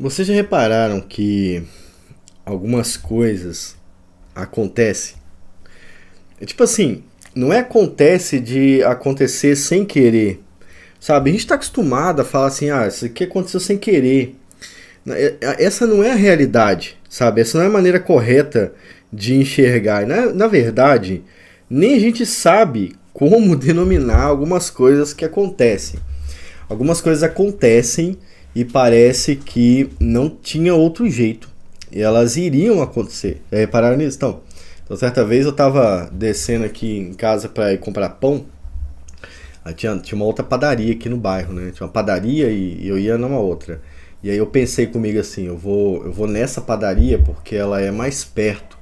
Vocês já repararam que algumas coisas acontecem? É tipo assim, não é acontece de acontecer sem querer. Sabe, a gente tá acostumado a falar assim, isso aqui aconteceu sem querer. Essa não é a realidade, sabe? Essa não é a maneira correta de enxergar. Na verdade, nem a gente sabe como denominar algumas coisas que acontecem. Algumas coisas acontecem e parece que não tinha outro jeito. E elas iriam acontecer. Já repararam nisso? Então certa vez eu tava descendo aqui em casa para ir comprar pão. Aí tinha uma outra padaria aqui no bairro, né? Tinha uma padaria e eu ia numa outra. E aí eu pensei comigo assim, eu vou nessa padaria porque ela é mais perto.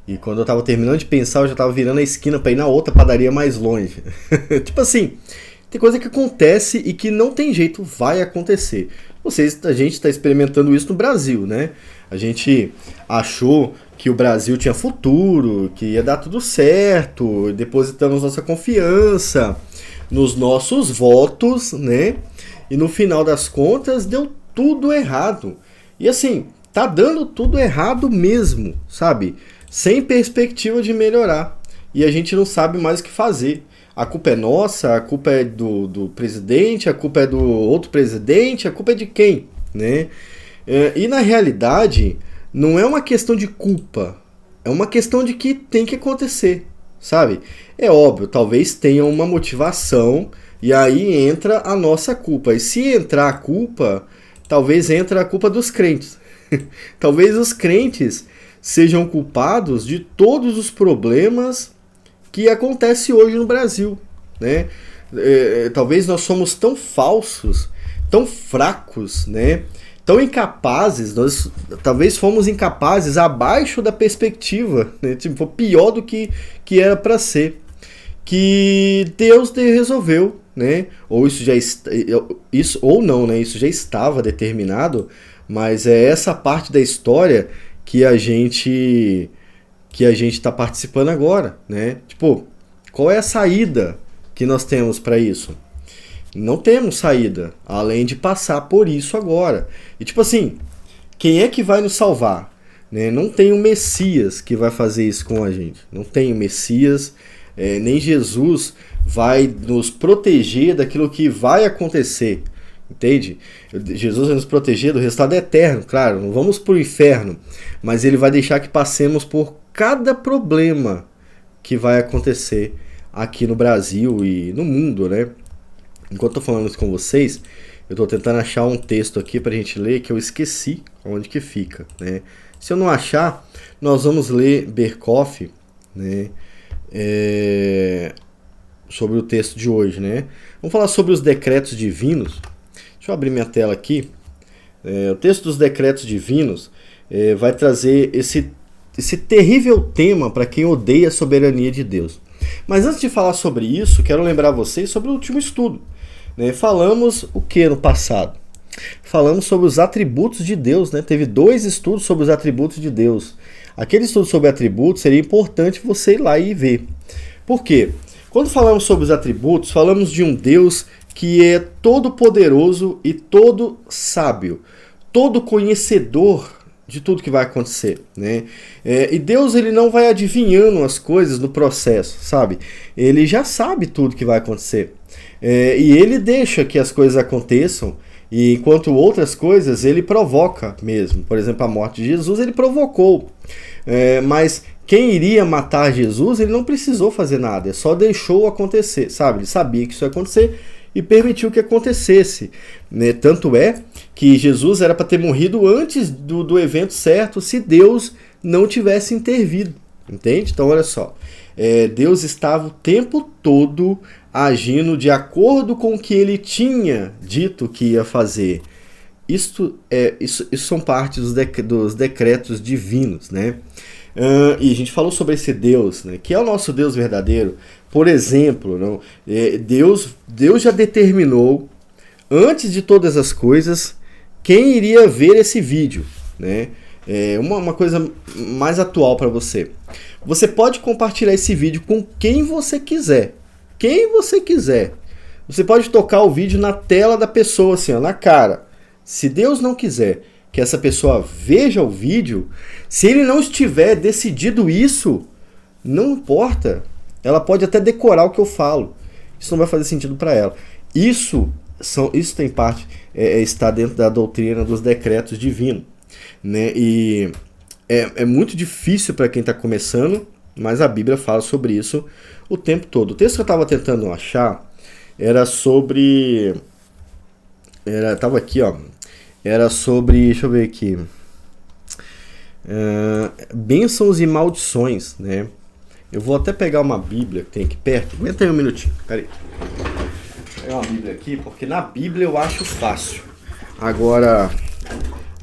E quando eu tava terminando de pensar, eu já tava virando a esquina pra ir na outra padaria mais longe. Tipo assim, tem coisa que acontece e que não tem jeito, vai acontecer. A gente tá experimentando isso no Brasil, né? A gente achou que o Brasil tinha futuro, que ia dar tudo certo, depositamos nossa confiança nos nossos votos, né? E no final das contas deu tudo errado. E assim, tá dando tudo errado mesmo, sabe? Sem perspectiva de melhorar. E a gente não sabe mais o que fazer. A culpa é nossa, a culpa é do presidente, a culpa é do outro presidente, a culpa é de quem, né? E na realidade, não é uma questão de culpa, é uma questão de que tem que acontecer, sabe? É óbvio, talvez tenha uma motivação e aí entra a nossa culpa. E se entrar a culpa, talvez entre a culpa dos crentes. Talvez os crentes sejam culpados de todos os problemas que acontece hoje no Brasil, né? Talvez nós somos tão falsos, tão fracos, né? Tão incapazes, nós talvez fomos incapazes abaixo da perspectiva, né? Tipo, pior do que era para ser, que Deus resolveu, né? Ou isso ou não, né? Isso já estava determinado, mas é essa parte da história que a gente está participando agora, né? Tipo, qual é a saída que nós temos para isso? Não temos saída, além de passar por isso agora. E tipo assim, quem é que vai nos salvar? Né? Não tem um Messias que vai fazer isso com a gente. Não tem um Messias, nem Jesus vai nos proteger daquilo que vai acontecer. Entende? Jesus vai nos proteger do resultado eterno, claro, não vamos para o inferno, mas ele vai deixar que passemos por cada problema que vai acontecer aqui no Brasil e no mundo, né? Enquanto eu tô falando isso com vocês, eu tô tentando achar um texto aqui pra gente ler que eu esqueci onde que fica, né? Se eu não achar, nós vamos ler Berkoff, né? Sobre o texto de hoje, né? Vamos falar sobre os decretos divinos. Deixa eu abrir minha tela aqui. O texto dos decretos divinos vai trazer esse terrível tema para quem odeia a soberania de Deus. Mas antes de falar sobre isso, quero lembrar vocês sobre o último estudo. Né? Falamos o que no passado? Falamos sobre os atributos de Deus. Né? Teve 2 estudos sobre os atributos de Deus. Aquele estudo sobre atributos seria importante você ir lá e ver. Por quê? Quando falamos sobre os atributos, falamos de um Deus que é todo poderoso e todo sábio, todo conhecedor de tudo que vai acontecer, né? E Deus, ele não vai adivinhando as coisas no processo, sabe? Ele já sabe tudo que vai acontecer. E ele deixa que as coisas aconteçam, e enquanto outras coisas ele provoca mesmo. Por exemplo, a morte de Jesus ele provocou. Mas quem iria matar Jesus, ele não precisou fazer nada, só deixou acontecer, sabe? Ele sabia que isso ia acontecer e permitiu que acontecesse. Né? Tanto é que Jesus era para ter morrido antes do evento certo se Deus não tivesse intervido. Entende? Então, olha só. Deus estava o tempo todo agindo de acordo com o que ele tinha dito que ia fazer. Isso são parte dos decretos divinos, né? E a gente falou sobre esse Deus, né, que é o nosso Deus verdadeiro. Por exemplo, não, Deus já determinou, antes de todas as coisas, quem iria ver esse vídeo. Né? Uma coisa mais atual para você. Você pode compartilhar esse vídeo com quem você quiser. Quem você quiser. Você pode tocar o vídeo na tela da pessoa, assim, ó, na cara. Se Deus não quiser que essa pessoa veja o vídeo, se ele não estiver decidido isso, não importa. Ela pode até decorar o que eu falo. Isso não vai fazer sentido para ela. Isso tem parte, está dentro da doutrina dos decretos divinos, né? E é muito difícil para quem está começando, mas a Bíblia fala sobre isso o tempo todo. O texto que eu estava tentando achar era sobre... Estava aqui, ó. Era sobre... Deixa eu ver aqui. Bênçãos e maldições, né? Eu vou até pegar uma Bíblia que tem aqui perto. Aguenta aí um minutinho, peraí. Vou pegar uma Bíblia aqui, porque na Bíblia eu acho fácil. Agora,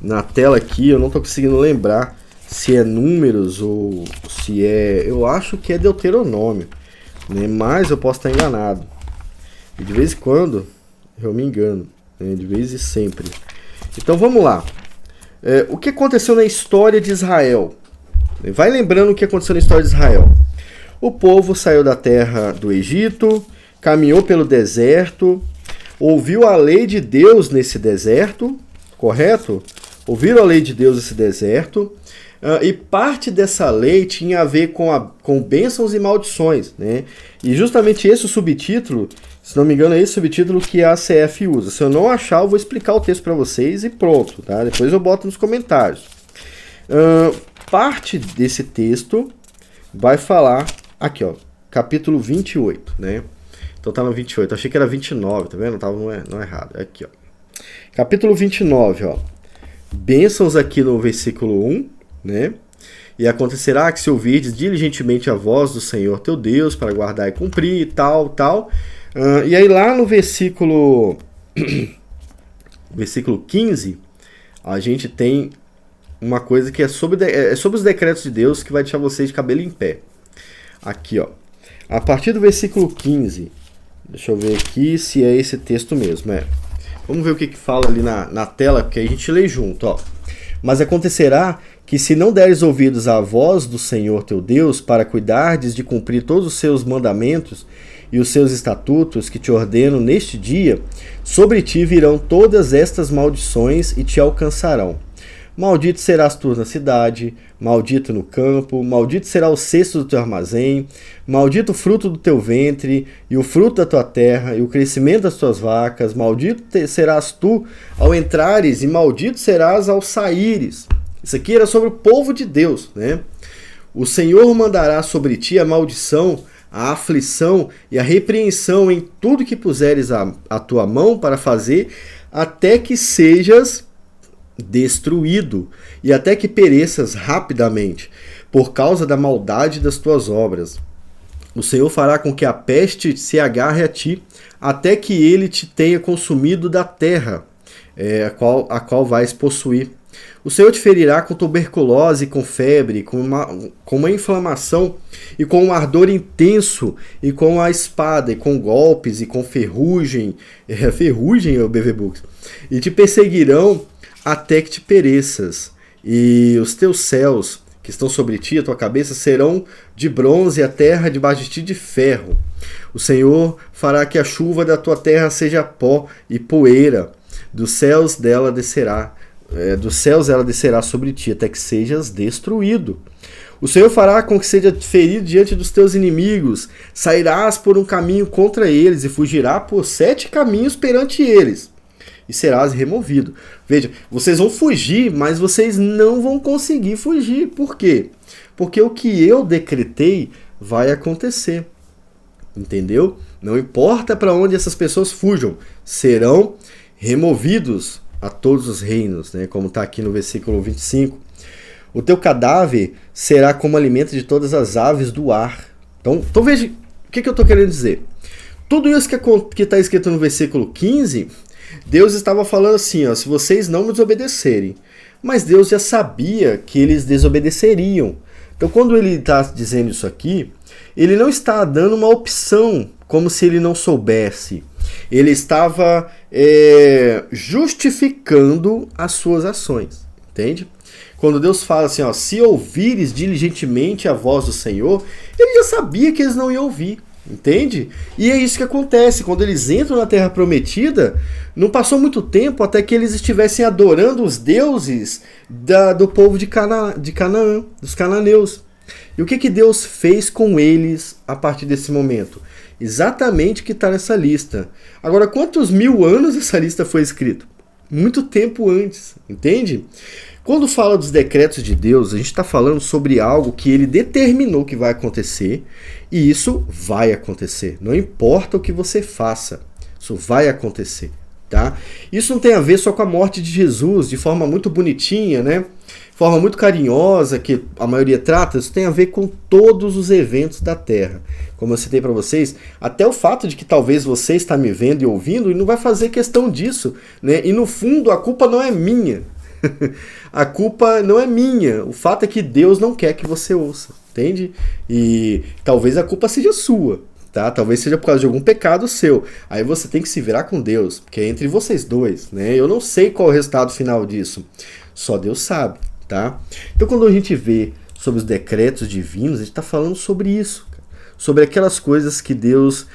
na tela aqui, eu não estou conseguindo lembrar se é Números ou se é... Eu acho que é Deuteronômio, né? Mas eu posso estar enganado. E de vez em quando eu me engano, né? De vez em sempre. Então vamos lá. O que aconteceu na história de Israel? Vai lembrando o que aconteceu na história de Israel. O povo saiu da terra do Egito, caminhou pelo deserto, ouviu a lei de Deus nesse deserto, correto? Ouviram a lei de Deus nesse deserto, e parte dessa lei tinha a ver com bênçãos e maldições, né? E justamente esse é o subtítulo, se não me engano, é esse subtítulo que a ACF usa. Se eu não achar, eu vou explicar o texto para vocês e pronto, tá? Depois eu boto nos comentários. Parte desse texto vai falar, aqui ó, capítulo 28, né? Então tá no 28, achei que era 29, tá vendo? Tava não é errado, é aqui ó. Capítulo 29, ó. Bênçãos aqui no versículo 1, né? E acontecerá que se ouvirdes diligentemente a voz do Senhor teu Deus para guardar e cumprir e tal. E aí lá no versículo 15, a gente tem uma coisa que é sobre os decretos de Deus que vai deixar vocês de cabelo em pé. Aqui, ó. A partir do versículo 15, deixa eu ver aqui se é esse texto mesmo. Vamos ver o que fala ali na tela, porque aí a gente lê junto, ó. Mas acontecerá que se não deres ouvidos à voz do Senhor teu Deus para cuidardes de cumprir todos os seus mandamentos e os seus estatutos que te ordeno neste dia, sobre ti virão todas estas maldições e te alcançarão. Maldito serás tu na cidade, maldito no campo, maldito será o cesto do teu armazém, maldito o fruto do teu ventre, e o fruto da tua terra, e o crescimento das tuas vacas, maldito serás tu ao entrares, e maldito serás ao saíres. Isso aqui era sobre o povo de Deus, né? O Senhor mandará sobre ti a maldição, a aflição e a repreensão em tudo que puseres a tua mão para fazer, até que sejas destruído e até que pereças rapidamente, por causa da maldade das tuas obras. O Senhor fará com que a peste se agarre a ti, até que ele te tenha consumido da terra, a qual vais possuir. O Senhor te ferirá com tuberculose, com febre, com uma inflamação, e com um ardor intenso, e com a espada, e com golpes, e com ferrugem. Ferrugem, o BV Books. E te perseguirão até que te pereças, e os teus céus que estão sobre ti, a tua cabeça, serão de bronze, e a terra debaixo de ti de ferro. O Senhor fará que a chuva da tua terra seja pó e poeira, dos céus ela descerá sobre ti, até que sejas destruído. O Senhor fará com que seja ferido diante dos teus inimigos, sairás por um caminho contra eles, e fugirá por 7 caminhos perante eles, e serás removido. Veja, vocês vão fugir, mas vocês não vão conseguir fugir. Por quê? Porque o que eu decretei vai acontecer. Entendeu? Não importa para onde essas pessoas fujam, serão removidos a todos os reinos, né? Como está aqui no versículo 25. O teu cadáver será como alimento de todas as aves do ar. Então veja, o que eu estou querendo dizer? Tudo isso que está escrito no versículo 15... Deus estava falando assim, ó, se vocês não me desobedecerem. Mas Deus já sabia que eles desobedeceriam. Então, quando ele está dizendo isso aqui, ele não está dando uma opção, como se ele não soubesse. Ele estava justificando as suas ações, entende? Quando Deus fala assim, ó, se ouvires diligentemente a voz do Senhor, ele já sabia que eles não iam ouvir. Entende? E é isso que acontece. Quando eles entram na Terra Prometida, não passou muito tempo até que eles estivessem adorando os deuses do povo de Canaã, dos cananeus. E o que Deus fez com eles a partir desse momento? Exatamente o que está nessa lista. Agora, quantos 1000 anos essa lista foi escrita? Muito tempo antes, entende? Quando fala dos decretos de Deus, a gente está falando sobre algo que ele determinou que vai acontecer, e isso vai acontecer. Não importa o que você faça, isso vai acontecer. Tá? Isso não tem a ver só com a morte de Jesus, de forma muito bonitinha, né? Forma muito carinhosa, que a maioria trata. Isso tem a ver com todos os eventos da Terra. Como eu citei para vocês, até o fato de que talvez você está me vendo e ouvindo e não vai fazer questão disso, né? E no fundo a culpa não é minha. A culpa não é minha. O fato é que Deus não quer que você ouça, entende? E talvez a culpa seja sua. Tá? Talvez seja por causa de algum pecado seu. Aí você tem que se virar com Deus, porque é entre vocês dois, né? Eu não sei qual é o resultado final disso. Só Deus sabe, tá? Então quando a gente vê sobre os decretos divinos, a gente está falando sobre isso, cara. Sobre aquelas coisas que Deus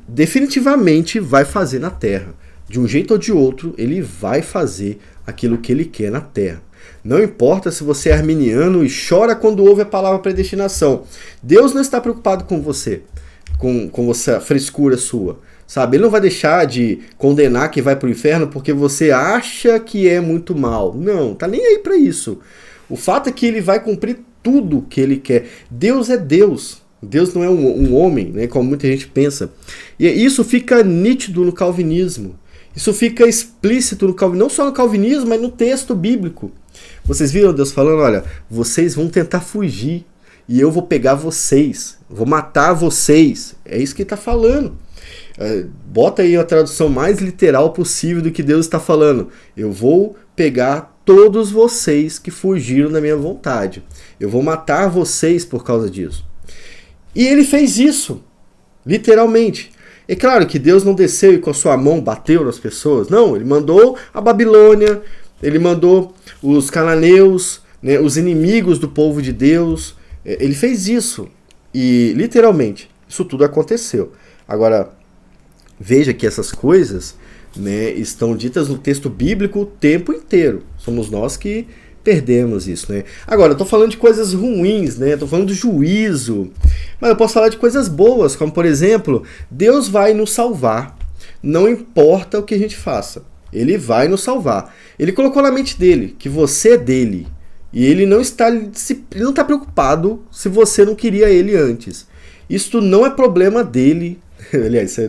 definitivamente vai fazer na Terra. De um jeito ou de outro, ele vai fazer aquilo que ele quer na Terra. Não importa se você é arminiano e chora quando ouve a palavra predestinação. Deus não está preocupado com você. Com essa frescura sua, sabe? Ele não vai deixar de condenar quem vai para o inferno porque você acha que é muito mal. Não, tá nem aí para isso. O fato é que ele vai cumprir tudo que ele quer. Deus é Deus. Deus não é um homem, né, como muita gente pensa. E isso fica nítido no calvinismo. Isso fica explícito no calvinismo, não só no calvinismo, mas no texto bíblico. Vocês viram Deus falando, olha, vocês vão tentar fugir. E eu vou pegar vocês, vou matar vocês. É isso que ele está falando. Bota aí a tradução mais literal possível do que Deus está falando. Eu vou pegar todos vocês que fugiram da minha vontade. Eu vou matar vocês por causa disso. E ele fez isso, literalmente. É claro que Deus não desceu e com a sua mão bateu nas pessoas. Não, ele mandou a Babilônia, ele mandou os cananeus, né, os inimigos do povo de Deus. Ele fez isso e, literalmente, isso tudo aconteceu. Agora, veja que essas coisas, né, estão ditas no texto bíblico o tempo inteiro. Somos nós que perdemos isso, né? Agora, eu estou falando de coisas ruins, né? Estou falando do juízo. Mas eu posso falar de coisas boas, como, por exemplo, Deus vai nos salvar. Não importa o que a gente faça. Ele vai nos salvar. Ele colocou na mente dele que você é dele. E ele não está preocupado se você não queria ele antes. Isso não é problema dele. Aliás, isso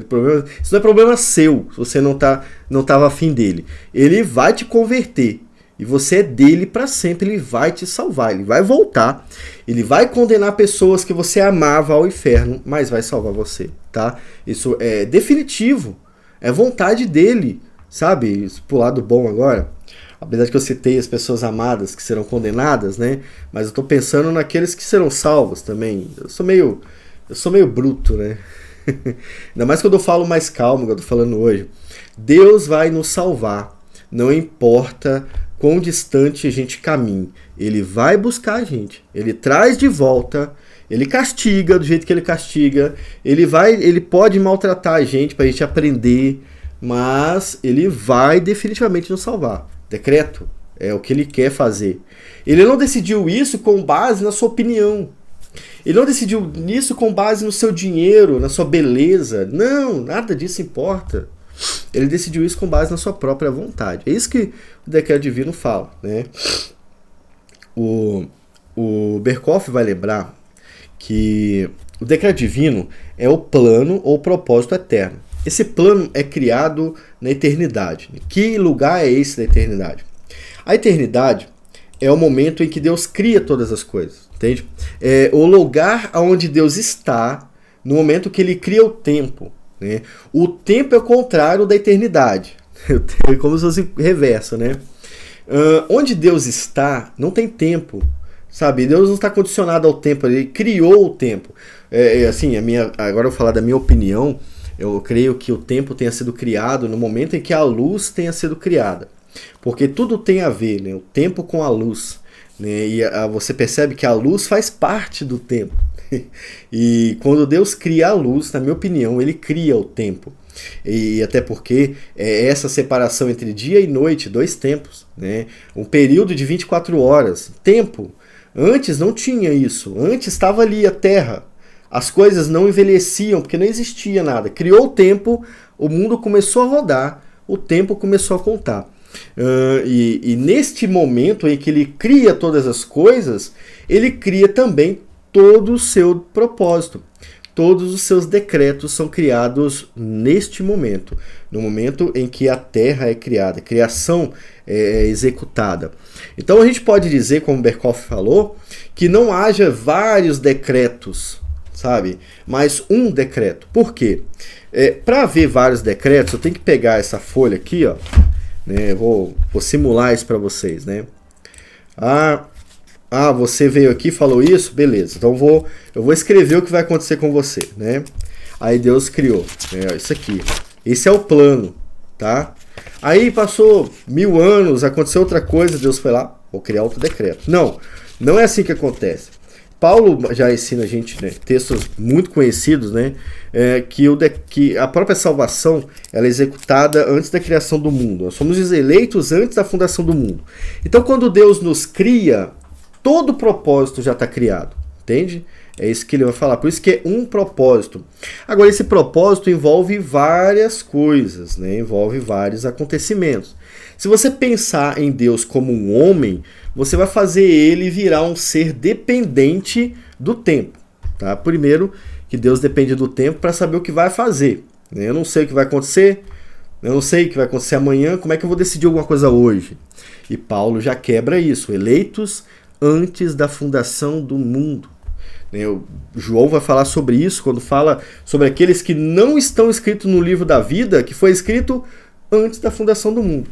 não é problema seu, se você não estava afim dele. Ele vai te converter. E você é dele para sempre. Ele vai te salvar. Ele vai voltar. Ele vai condenar pessoas que você amava ao inferno, mas vai salvar você. Tá? Isso é definitivo. É vontade dele. Sabe? Pro lado bom agora. Apesar de que eu citei as pessoas amadas que serão condenadas, né? Mas eu estou pensando naqueles que serão salvos também. Eu sou meio bruto, né? Ainda mais quando eu falo mais calmo, que eu estou falando hoje. Deus vai nos salvar. Não importa quão distante a gente caminhe. Ele vai buscar a gente. Ele traz de volta. Ele castiga do jeito que ele castiga. Ele pode maltratar a gente para a gente aprender. Mas ele vai definitivamente nos salvar. Decreto é o que ele quer fazer. Ele não decidiu isso com base na sua opinião. Ele não decidiu nisso com base no seu dinheiro, na sua beleza. Não, nada disso importa. Ele decidiu isso com base na sua própria vontade. É isso que o decreto divino fala, né? O Berkoff vai lembrar que o decreto divino é o plano ou o propósito eterno. Esse plano é criado na eternidade. Que lugar é esse da eternidade? A eternidade é o momento em que Deus cria todas as coisas, entende? É o lugar onde Deus está no momento que ele cria o tempo, né? O tempo é o contrário da eternidade. É como se fosse reverso, né? Onde Deus está, não tem tempo, sabe? Deus não está condicionado ao tempo, ele criou o tempo. Assim, agora eu vou falar da minha opinião. Eu creio que o tempo tenha sido criado no momento em que a luz tenha sido criada. Porque tudo tem a ver, né? O tempo com a luz. Né? E você percebe que a luz faz parte do tempo. E quando Deus cria a luz, na minha opinião, ele cria o tempo. E até porque é essa separação entre dia e noite, dois tempos, né? Um período de 24 horas, tempo. Antes não tinha isso, antes estava ali a terra, as coisas não envelheciam porque não existia nada. Criou o tempo, o mundo começou a rodar, o tempo começou a contar. E neste momento em que ele cria todas as coisas, ele cria também todo o seu propósito. Todos os seus decretos são criados neste momento, no momento em que a terra é criada, a criação é executada. Então a gente pode dizer, como Berkhof falou, que não haja vários decretos, sabe? Mas um decreto. Por quê? Para haver vários decretos, eu tenho que pegar essa folha aqui, ó, né? Vou simular isso para vocês, né? Você veio aqui e falou isso? Beleza, então eu vou escrever o que vai acontecer com você, né? Aí Deus criou, né? Isso aqui. Esse é o plano, tá? Aí passou 1000 anos, aconteceu outra coisa, Deus foi lá, vou criar outro decreto. Não é assim que acontece. Paulo já ensina a gente, né, textos muito conhecidos, né, que a própria salvação ela é executada antes da criação do mundo. Nós somos os eleitos antes da fundação do mundo. Então quando Deus nos cria, todo o propósito já está criado, entende? É isso que ele vai falar, por isso que é um propósito. Agora, esse propósito envolve várias coisas, né? Envolve vários acontecimentos. Se você pensar em Deus como um homem, você vai fazer ele virar um ser dependente do tempo. Tá? Primeiro, que Deus depende do tempo para saber o que vai fazer. Né? Eu não sei o que vai acontecer, eu não sei o que vai acontecer amanhã, como é que eu vou decidir alguma coisa hoje? E Paulo já quebra isso, eleitos antes da fundação do mundo. O João vai falar sobre isso quando fala sobre aqueles que não estão escritos no livro da vida, que foi escrito antes da fundação do mundo.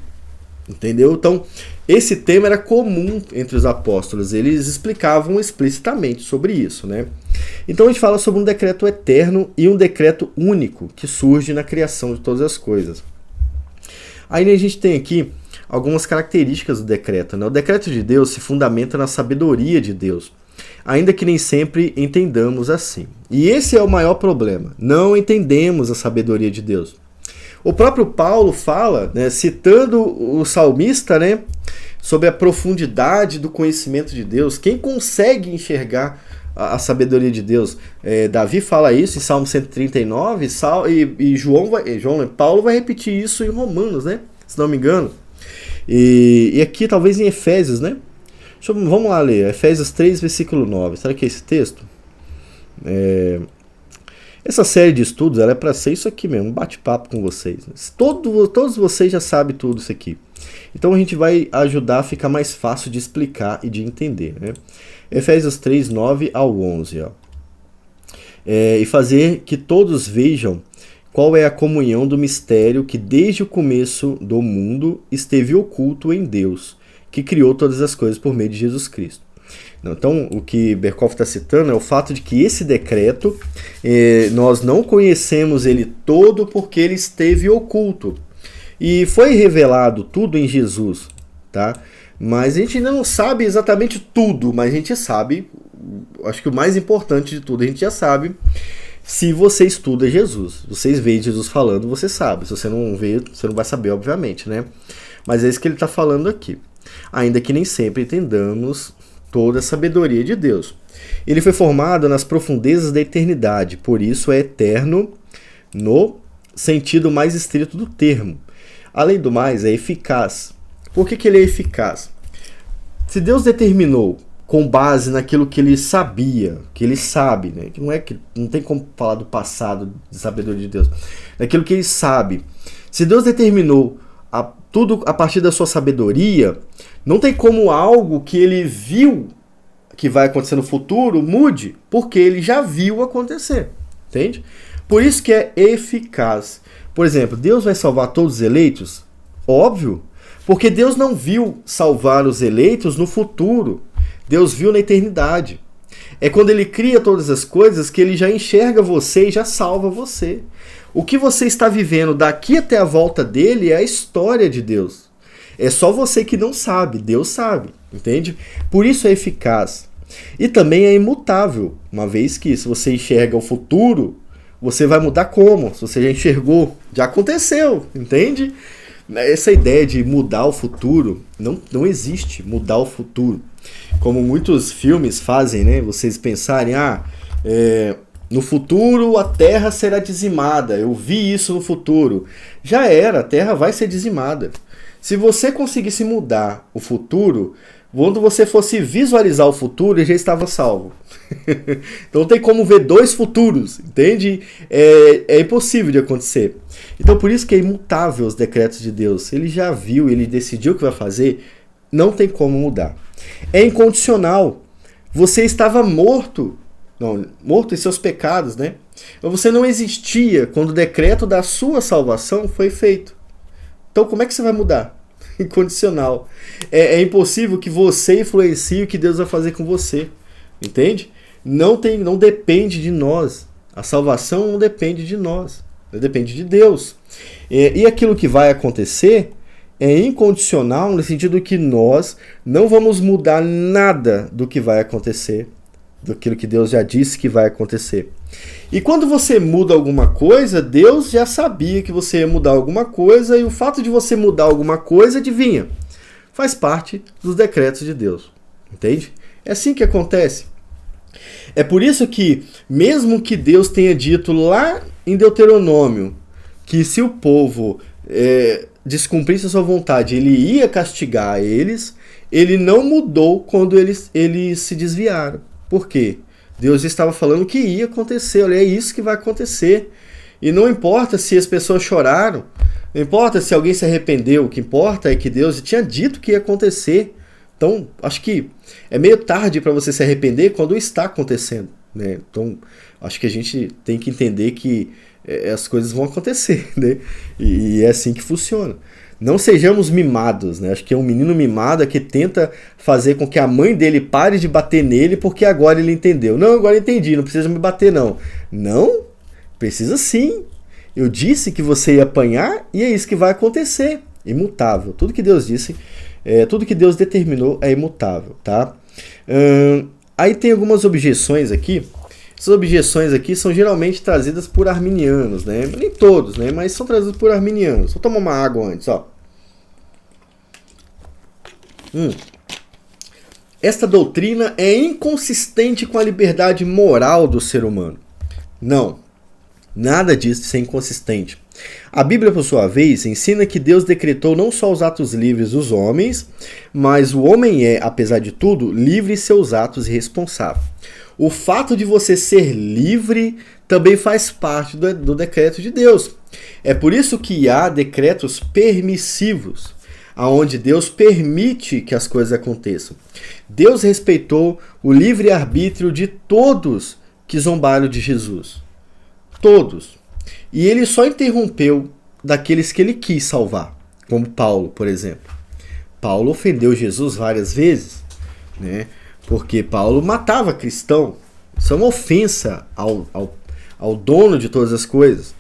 Entendeu? Então, esse tema era comum entre os apóstolos, eles explicavam explicitamente sobre isso, né? Então a gente fala sobre um decreto eterno e um decreto único que surge na criação de todas as coisas. Aí a gente tem aqui algumas características do decreto, né? O decreto de Deus se fundamenta na sabedoria de Deus, ainda que nem sempre entendamos assim. E esse é o maior problema, não entendemos a sabedoria de Deus. O próprio Paulo fala, né, citando o salmista, né, sobre a profundidade do conhecimento de Deus. Quem consegue enxergar a sabedoria de Deus? Davi fala isso em Salmo 139, e Paulo vai repetir isso em Romanos, né, se não me engano. E aqui talvez em Efésios, né? Vamos lá ler, Efésios 3, versículo 9. Será que é esse texto? Essa série de estudos ela é para ser isso aqui mesmo, um bate-papo com vocês. Todos vocês já sabem tudo isso aqui. Então a gente vai ajudar a ficar mais fácil de explicar e de entender. Né? Efésios 3, 9 ao 11. Ó. E fazer que todos vejam qual é a comunhão do mistério que desde o começo do mundo esteve oculto em Deus, que criou todas as coisas por meio de Jesus Cristo. Então, o que Berkhof está citando é o fato de que esse decreto, nós não conhecemos ele todo porque ele esteve oculto. E foi revelado tudo em Jesus, tá? Mas a gente ainda não sabe exatamente tudo, mas a gente sabe, acho que o mais importante de tudo, a gente já sabe, se você estuda Jesus. Vocês veem Jesus falando, você sabe. Se você não vê, você não vai saber, obviamente, né? Mas é isso que ele está falando aqui. Ainda que nem sempre entendamos toda a sabedoria de Deus. Ele foi formado nas profundezas da eternidade, por isso é eterno no sentido mais estrito do termo. Além do mais, é eficaz. Por que ele é eficaz? Se Deus determinou com base naquilo que ele sabia, que ele sabe, né? Que não tem como falar do passado de sabedoria de Deus, naquilo que ele sabe. Se Deus determinou tudo a partir da sua sabedoria, não tem como algo que ele viu que vai acontecer no futuro mude, porque ele já viu acontecer, entende? Por isso que é eficaz. Por exemplo, Deus vai salvar todos os eleitos? Óbvio, porque Deus não viu salvar os eleitos no futuro, Deus viu na eternidade. É quando ele cria todas as coisas que ele já enxerga você e já salva você. O que você está vivendo daqui até a volta dele é a história de Deus. É só você que não sabe, Deus sabe, entende? Por isso é eficaz. E também é imutável, uma vez que se você enxerga o futuro, você vai mudar como? Se você já enxergou, já aconteceu, entende? Essa ideia de mudar o futuro, não existe mudar o futuro. Como muitos filmes fazem, né? Vocês pensarem, no futuro a Terra será dizimada, eu vi isso no futuro. Já era, a Terra vai ser dizimada. Se você conseguisse mudar o futuro, quando você fosse visualizar o futuro, ele já estava salvo. Então não tem como ver dois futuros, entende? É impossível de acontecer. Então por isso que é imutável os decretos de Deus. Ele já viu, ele decidiu o que vai fazer, não tem como mudar. É incondicional. Você estava morto em seus pecados, né? Você não existia quando o decreto da sua salvação foi feito. Então como é que você vai mudar? Incondicional. É impossível que você influencie o que Deus vai fazer com você. Entende? Não depende de nós. A salvação não depende de nós. Depende de Deus. E aquilo que vai acontecer é incondicional no sentido que nós não vamos mudar nada do que vai acontecer, daquilo que Deus já disse que vai acontecer. E quando você muda alguma coisa, Deus já sabia que você ia mudar alguma coisa, e o fato de você mudar alguma coisa, adivinha? Faz parte dos decretos de Deus. Entende? É assim que acontece. É por isso que, mesmo que Deus tenha dito lá em Deuteronômio que se o povo descumprisse a sua vontade, ele ia castigar eles, ele não mudou quando eles se desviaram. Por quê? Deus estava falando que ia acontecer, olha, é isso que vai acontecer. E não importa se as pessoas choraram, não importa se alguém se arrependeu, o que importa é que Deus tinha dito que ia acontecer. Então, acho que é meio tarde para você se arrepender quando está acontecendo, né? Então, acho que a gente tem que entender que as coisas vão acontecer, né? E é assim que funciona. Não sejamos mimados, né? Acho que é um menino mimado que tenta fazer com que a mãe dele pare de bater nele porque agora ele entendeu. Não, agora eu entendi, não precisa me bater não. Não, precisa sim. Eu disse que você ia apanhar e é isso que vai acontecer. Imutável. Tudo que Deus disse, tudo que Deus determinou é imutável, tá? Aí tem algumas objeções aqui. Essas objeções aqui são geralmente trazidas por arminianos, né? Nem todos, né? Mas são trazidas por arminianos. Vou tomar uma água antes, ó. Esta doutrina é inconsistente com a liberdade moral do ser humano. Não. Nada disso é inconsistente. A Bíblia, por sua vez, ensina que Deus decretou não só os atos livres dos homens, mas o homem é, apesar de tudo, livre em seus atos e responsável. O fato de você ser livre também faz parte do decreto de Deus. É por isso que há decretos permissivos, aonde Deus permite que as coisas aconteçam. Deus respeitou o livre-arbítrio de todos que zombaram de Jesus. Todos. E ele só interrompeu daqueles que ele quis salvar, como Paulo, por exemplo. Paulo ofendeu Jesus várias vezes, né? Porque Paulo matava cristão. Isso é uma ofensa ao dono de todas as coisas.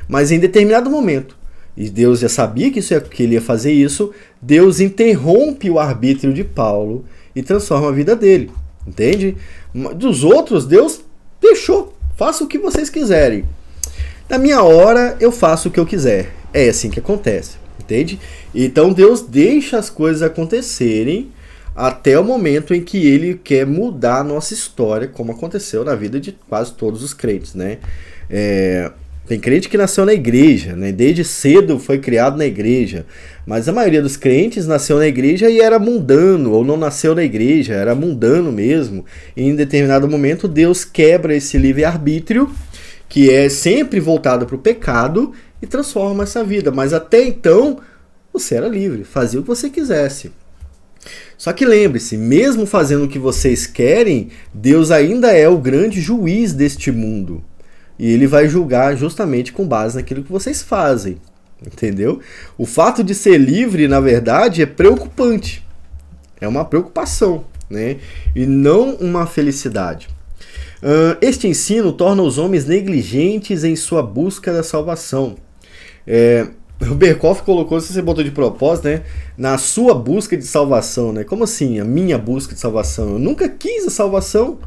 Mas em determinado momento, e Deus já sabia que ele ia fazer isso, Deus interrompe o arbítrio de Paulo e transforma a vida dele. Entende? Dos outros, Deus deixou. Faça o que vocês quiserem. Na minha hora, eu faço o que eu quiser. É assim que acontece. Entende? Então Deus deixa as coisas acontecerem até o momento em que ele quer mudar a nossa história, como aconteceu na vida de quase todos os crentes, né? Tem crente que nasceu na igreja, né? Desde cedo foi criado na igreja, mas a maioria dos crentes nasceu na igreja e era mundano, ou não nasceu na igreja, era mundano mesmo. E em determinado momento Deus quebra esse livre-arbítrio, que é sempre voltado para o pecado, e transforma essa vida. Mas até então, você era livre, fazia o que você quisesse. Só que lembre-se, mesmo fazendo o que vocês querem, Deus ainda é o grande juiz deste mundo. E ele vai julgar justamente com base naquilo que vocês fazem. Entendeu? O fato de ser livre, na verdade, é preocupante. É uma preocupação, né? E não uma felicidade. Este ensino torna os homens negligentes em sua busca da salvação. O Berkoff colocou, se você botou de propósito, né? Na sua busca de salvação, né? Como assim, a minha busca de salvação? Eu nunca quis a salvação.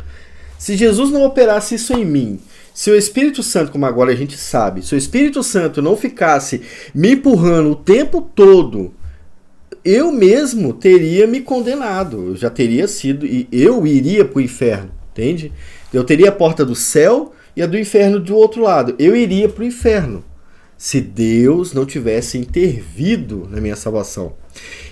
Se Jesus não operasse isso em mim, se o Espírito Santo, como agora a gente sabe, se o Espírito Santo não ficasse me empurrando o tempo todo, eu mesmo teria me condenado. Eu já teria sido, e eu iria para o inferno, entende? Eu teria a porta do céu e a do inferno do outro lado. Eu iria para o inferno se Deus não tivesse intervido na minha salvação.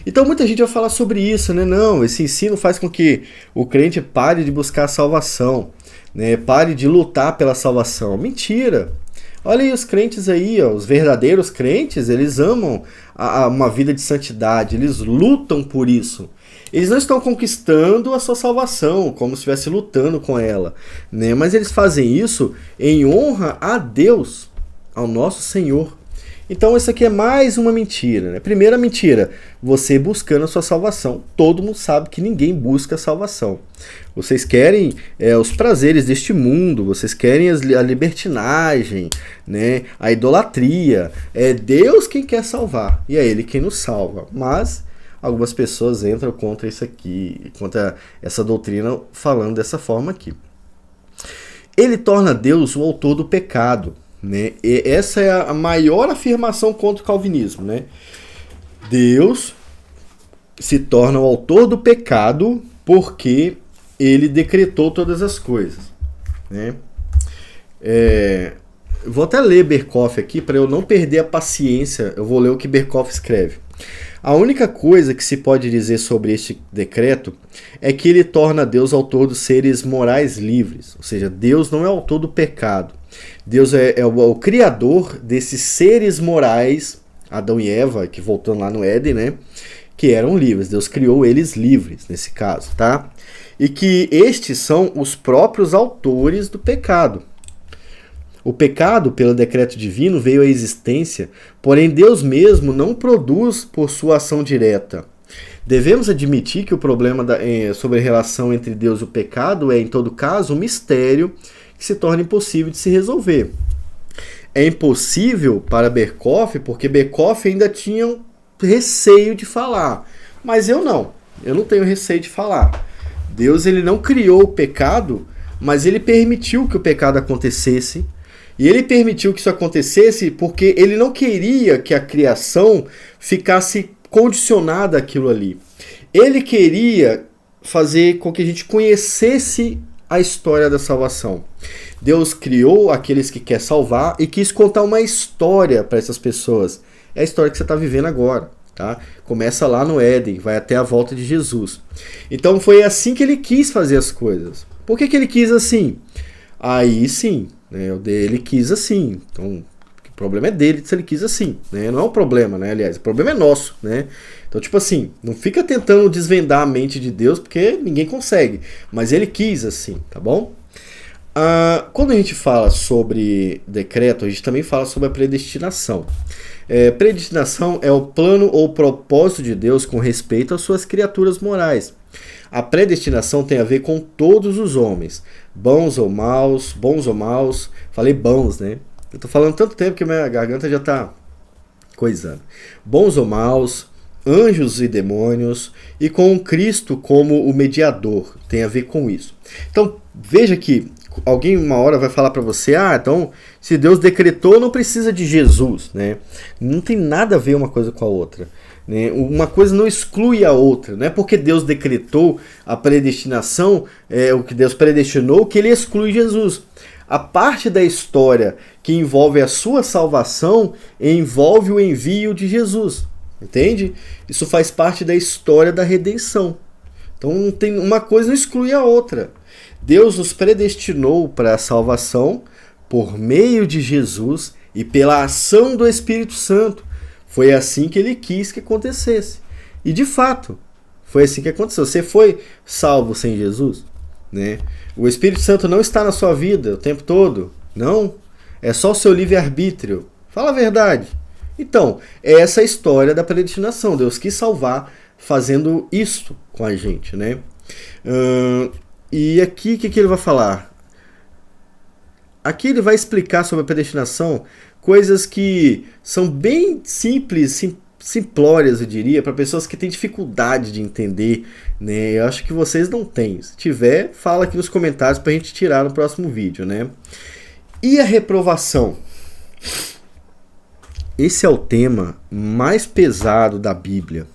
Então muita gente vai falar sobre isso, né? Não, esse ensino faz com que o crente pare de buscar a salvação, né? Pare de lutar pela salvação. Mentira! Olha aí os crentes aí, ó, os verdadeiros crentes, eles amam uma vida de santidade, eles lutam por isso. Eles não estão conquistando a sua salvação, como se estivesse lutando com ela, né? Mas eles fazem isso em honra a Deus, ao nosso Senhor. Então isso aqui é mais uma mentira, né? Primeira mentira, você buscando a sua salvação. Todo mundo sabe que ninguém busca a salvação. Vocês querem os prazeres deste mundo, vocês querem a libertinagem, né? A idolatria. É Deus quem quer salvar e é Ele quem nos salva. Mas algumas pessoas entram contra isso aqui, contra essa doutrina falando dessa forma aqui. Ele torna Deus o autor do pecado. Né? E essa é a maior afirmação contra o calvinismo, né? Deus se torna o autor do pecado porque ele decretou todas as coisas, né? Vou até ler Berkoff aqui para eu não perder a paciência. Eu vou ler o que Berkoff escreve. A única coisa que se pode dizer sobre este decreto é que ele torna Deus autor dos seres morais livres, ou seja, Deus não é autor do pecado. Deus é o criador desses seres morais, Adão e Eva, que voltando lá no Éden, né, que eram livres. Deus criou eles livres, nesse caso, tá? E que estes são os próprios autores do pecado. O pecado, pelo decreto divino, veio à existência, porém Deus mesmo não produz por sua ação direta. Devemos admitir que o problema sobre a relação entre Deus e o pecado é, em todo caso, um mistério que se torna impossível de se resolver. É impossível para Berkoff, porque Berkoff ainda tinha receio de falar. Mas eu não tenho receio de falar. Deus ele não criou o pecado, mas ele permitiu que o pecado acontecesse. E ele permitiu que isso acontecesse porque ele não queria que a criação ficasse condicionada àquilo ali. Ele queria fazer com que a gente conhecesse a história da salvação. Deus criou aqueles que quer salvar e quis contar uma história para essas pessoas. É a história que você está vivendo agora. Tá? Começa lá no Éden, vai até a volta de Jesus. Então foi assim que ele quis fazer as coisas. Por que ele quis assim? Aí sim, né? Ele quis assim. Então o problema é dele se ele quis assim, né? Não é um problema, né? Aliás, o problema é nosso, né? Então, tipo assim, não fica tentando desvendar a mente de Deus, porque ninguém consegue. Mas ele quis assim, tá bom? Quando a gente fala sobre decreto, a gente também fala sobre a predestinação. Predestinação é o plano ou propósito de Deus com respeito às suas criaturas morais. A predestinação tem a ver com todos os homens, bons ou maus. Falei bons, né? Eu tô falando tanto tempo que minha garganta já tá coisando. Bons ou maus, anjos e demônios, e com Cristo como o mediador. Tem a ver com isso. Então, veja que alguém uma hora vai falar para você, então, se Deus decretou, não precisa de Jesus, né? Não tem nada a ver uma coisa com a outra, né? Uma coisa não exclui a outra, não é porque Deus decretou a predestinação, o que Deus predestinou, que ele exclui Jesus. A parte da história que envolve a sua salvação envolve o envio de Jesus, entende? Isso faz parte da história da redenção. Então uma coisa não exclui a outra. Deus nos predestinou para a salvação por meio de Jesus e pela ação do Espírito Santo. Foi assim que ele quis que acontecesse. E de fato, foi assim que aconteceu. Você foi salvo sem Jesus, né? O Espírito Santo não está na sua vida o tempo todo. Não. É só o seu livre-arbítrio. Fala a verdade. Então, é essa a história da predestinação. Deus quis salvar fazendo isso com a gente, né? E aqui, o que ele vai falar? Aqui ele vai explicar sobre a predestinação coisas que são bem simples, simplórias, eu diria, para pessoas que têm dificuldade de entender, né? Eu acho que vocês não têm. Se tiver, fala aqui nos comentários para a gente tirar no próximo vídeo, né? E a reprovação? Esse é o tema mais pesado da Bíblia.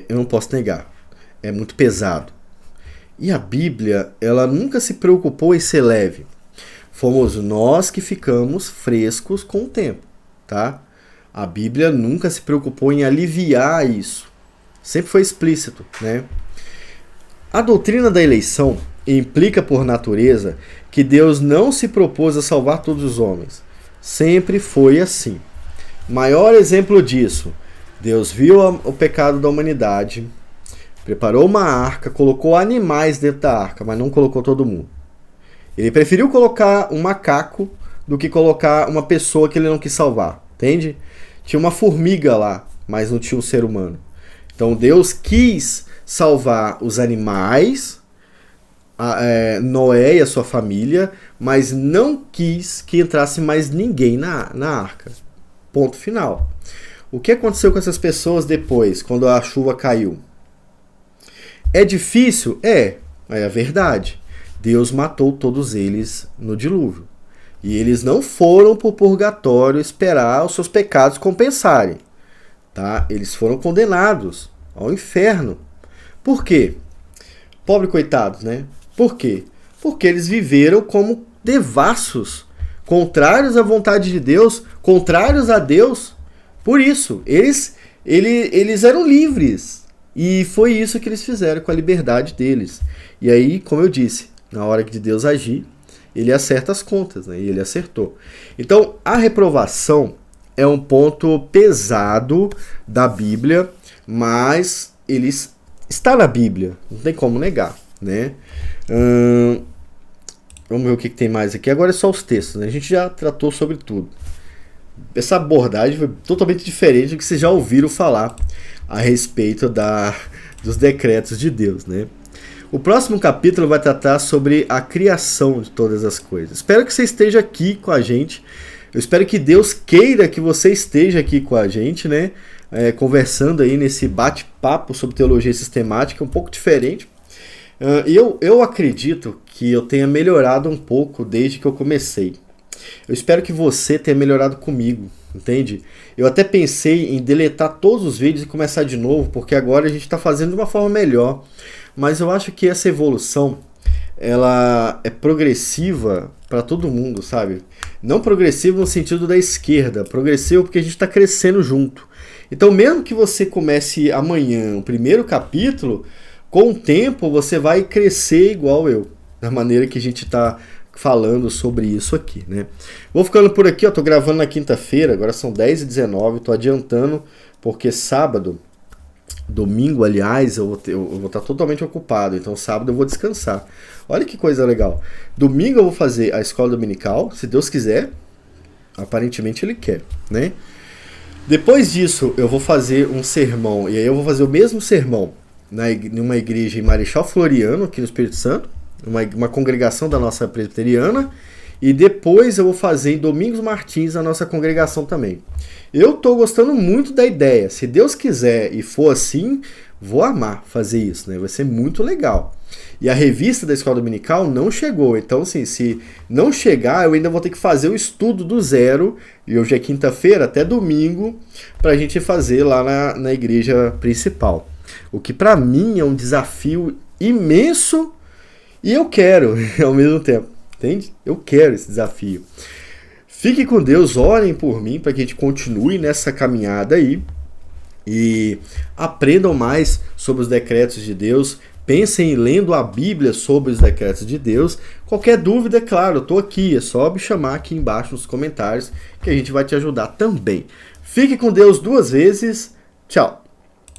Eu não posso negar. É muito pesado. E a Bíblia, ela nunca se preocupou em ser leve. Fomos nós que ficamos frescos com o tempo, tá? A Bíblia nunca se preocupou em aliviar isso. Sempre foi explícito, né? A doutrina da eleição implica por natureza que Deus não se propôs a salvar todos os homens. Sempre foi assim. Maior exemplo disso, Deus viu o pecado da humanidade, preparou uma arca, colocou animais dentro da arca, mas não colocou todo mundo. Ele preferiu colocar um macaco do que colocar uma pessoa que ele não quis salvar, entende? Tinha uma formiga lá, mas não tinha um ser humano. Então Deus quis salvar os animais, Noé e a sua família, mas não quis que entrasse mais ninguém na arca. Ponto final. O que aconteceu com essas pessoas depois, quando a chuva caiu? É difícil? É a verdade. Deus matou todos eles no dilúvio. E eles não foram para o purgatório esperar os seus pecados compensarem. Tá? Eles foram condenados ao inferno. Por quê? Pobre coitados, né? Por quê? Porque eles viveram como devassos, contrários à vontade de Deus, contrários a Deus. Por isso, eles eram livres. E foi isso que eles fizeram com a liberdade deles. E aí, como eu disse, na hora de Deus agir, ele acerta as contas, né? E ele acertou. Então, a reprovação é um ponto pesado da Bíblia, mas ele está na Bíblia, não tem como negar, né? Vamos ver o que tem mais aqui. Agora é só os textos, né? A gente já tratou sobre tudo. Essa abordagem foi totalmente diferente do que vocês já ouviram falar a respeito dos decretos de Deus, né? O próximo capítulo vai tratar sobre a criação de todas as coisas. Espero que você esteja aqui com a gente. Eu espero que Deus queira que você esteja aqui com a gente, né? Conversando aí nesse bate-papo sobre teologia sistemática, um pouco diferente. Eu acredito que eu tenha melhorado um pouco desde que eu comecei. Eu espero que você tenha melhorado comigo, entende? Eu até pensei em deletar todos os vídeos e começar de novo, porque agora a gente está fazendo de uma forma melhor. Mas eu acho que essa evolução, ela é progressiva para todo mundo, sabe? Não progressiva no sentido da esquerda, progressiva porque a gente está crescendo junto. Então, mesmo que você comece amanhã o primeiro capítulo, com o tempo você vai crescer igual eu, da maneira que a gente está falando sobre isso aqui, né? Vou ficando por aqui, ó, tô gravando na quinta-feira, agora são 10h19, tô adiantando, porque sábado, domingo, aliás, eu vou estar totalmente ocupado, então sábado eu vou descansar. Olha que coisa legal. Domingo eu vou fazer a escola dominical, se Deus quiser, aparentemente Ele quer, né? Depois disso, eu vou fazer um sermão, e aí eu vou fazer o mesmo sermão numa igreja em Marechal Floriano, aqui no Espírito Santo, uma congregação da nossa presbiteriana, e depois eu vou fazer em Domingos Martins a nossa congregação também. Eu estou gostando muito da ideia. Se Deus quiser e for assim, vou amar fazer isso, né? Vai ser muito legal. E a revista da Escola Dominical não chegou. Então, assim, se não chegar, eu ainda vou ter que fazer o estudo do zero. E hoje é quinta-feira, até domingo, para a gente fazer lá na igreja principal. O que para mim é um desafio imenso e eu quero ao mesmo tempo. Entende? Eu quero esse desafio. Fique com Deus, orem por mim para que a gente continue nessa caminhada aí e aprendam mais sobre os decretos de Deus. Pensem em lendo a Bíblia sobre os decretos de Deus. Qualquer dúvida, é claro, eu estou aqui. É só me chamar aqui embaixo nos comentários que a gente vai te ajudar também. Fique com Deus 2 vezes. Tchau.